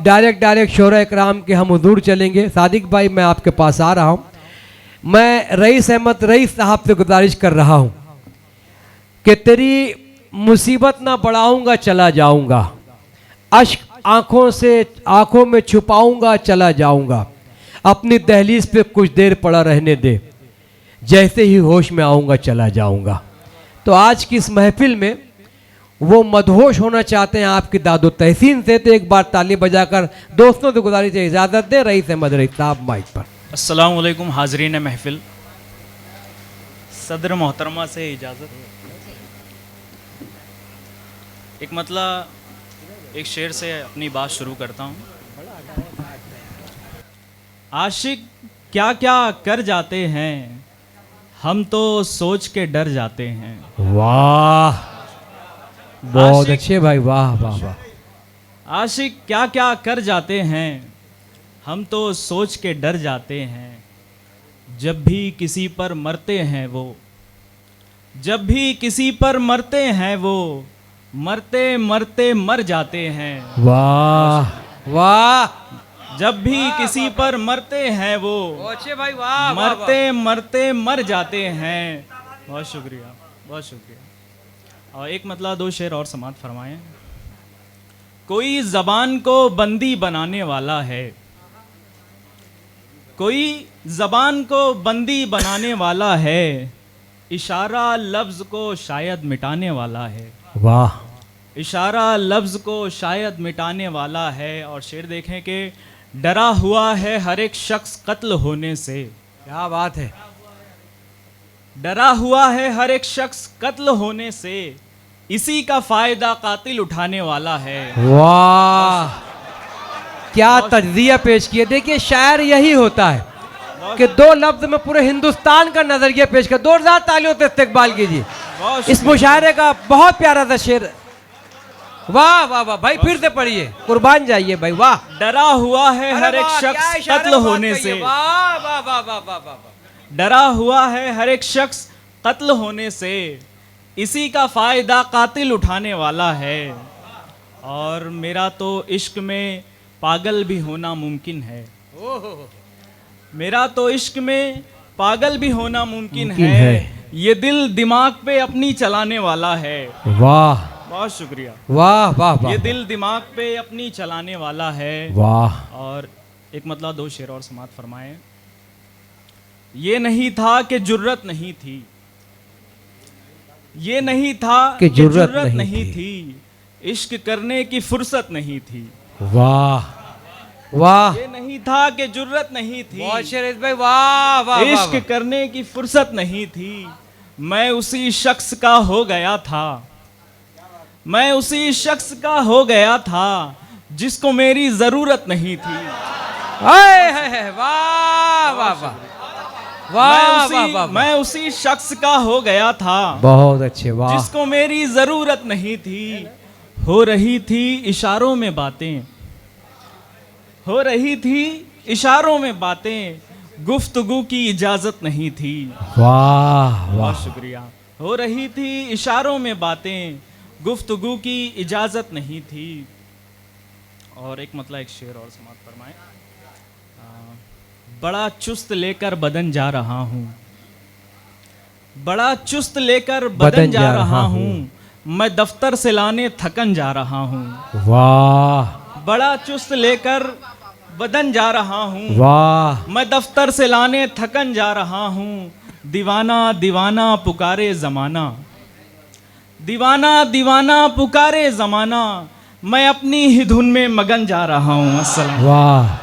Direct शोरा इकराम के हम हुजूर चलेंगे। सादिक भाई मैं आपके पास आ रहा हूँ। मैं रईस अहमद रईस साहब से गुजारिश कर रहा हूँ कि तेरी मुसीबत ना बढ़ाऊंगा चला जाऊंगा, अश्क आंखों में छुपाऊंगा चला जाऊंगा, अपनी दहलीज पे कुछ देर पड़ा रहने दे, जैसे ही होश में आऊंगा चला जाऊंगा। तो आज की इस महफिल में वो मदहोश होना चाहते हैं आपकी दादो तहसीन से, तो एक बार ताली बजाकर दोस्तों से गुजारिश है इजाज़त दे रईस अहमद रईस साहब माइक पर। अस्सलाम वालेकुम हाजरीन महफिल, सदर मोहतरमा से इजाज़त। एक मतलब एक शेर से अपनी बात शुरू करता हूँ। आशिक क्या क्या कर जाते हैं, हम तो सोच के डर जाते हैं। वाह, बहुत अच्छे भाई, वाह वाह वाह। आशिक क्या क्या कर जाते हैं, हम तो सोच के डर जाते हैं। जब भी किसी पर मरते हैं वो, जब भी किसी पर मरते हैं वो, मरते मरते मर जाते हैं। वाह वाह। जब भी किसी पर मरते हैं वो, अच्छे भाई, वाह, मरते मरते मर जाते हैं। बहुत शुक्रिया, बहुत शुक्रिया। और एक मतलब दो शेर और समात फरमाएं। कोई ज़बान को बंदी बनाने वाला है, कोई ज़बान को बंदी बनाने वाला है, इशारा लफ्ज़ को शायद मिटाने वाला है। वाह। इशारा लफ्ज़ को शायद मिटाने वाला है। और शेर देखें कि डरा हुआ है हर एक शख्स कत्ल होने से। क्या बात है। डरा हुआ है हर एक शख्स कत्ल होने से, इसी का फायदा कातिल उठाने वाला है। वाह, क्या तज्जिया पेश किया। देखिए शायर यही होता है कि दो लफ्ज में पूरे हिंदुस्तान का नजरिया पेश कर। जोरदार तालियों से इस्तकबाल कीजिए इस मुशायरे का। बहुत प्यारा था शेर। वाह वाह वाह भाई, फिर से पढ़िए, कुर्बान जाइए भाई, वाह। डरा हुआ है हर एक शख्स कत्ल होने से। वाह वाह वाह वाह वाह वाह। डरा हुआ है हर एक शख्स कत्ल होने से, इसी का फायदा कातिल उठाने वाला है। और मेरा तो इश्क में पागल भी होना मुमकिन है, मेरा तो इश्क में पागल भी होना मुमकिन है। ये दिल दिमाग पे अपनी चलाने वाला है। वाह, बहुत शुक्रिया। वाह वाह वाह। ये दिल दिमाग पे अपनी चलाने वाला है। वाह। और एक मतलब दो शेर और समात फरमाएं। ये नहीं था कि जुर्रत नहीं थी, ये नहीं था कि जुर्रत नहीं थी, इश्क करने की फुर्सत नहीं थी। वाह वाह। ये नहीं था कि जुर्रत नहीं थी, भाई, वाह वाह। इश्क करने की फुर्सत नहीं थी। मैं उसी शख्स का हो गया था, मैं उसी शख्स का हो गया था, जिसको मेरी जरूरत नहीं थी। वाह वाह वाह वाह। मैं उसी शख्स का हो गया था, बहुत अच्छे, वाह। जिसको मेरी जरूरत नहीं थी। हो रही थी इशारों में बातें, हो रही थी इशारों में बातें, गुफ्तगू की इजाजत नहीं थी। वाह वाह। बहुत शुक्रिया। हो रही थी इशारों में बातें, गुफ्तगू की इजाजत नहीं थी। और एक मतलब एक शेर और समात फरमाएं। बड़ा चुस्त लेकर बदन जा रहा हूँ, बड़ा चुस्त लेकर बदन जा रहा हूँ, मैं दफ्तर से लाने थकन जा रहा हूँ। वाह। बड़ा चुस्त लेकर बदन जा रहा हूँ, वाह, मैं दफ्तर से लाने थकन जा रहा हूँ। दीवाना दीवाना पुकारे जमाना, दीवाना दीवाना पुकारे जमाना, मैं अपनी ही धुन में मगन जा रहा हूँ। अस्सलाम। वाह।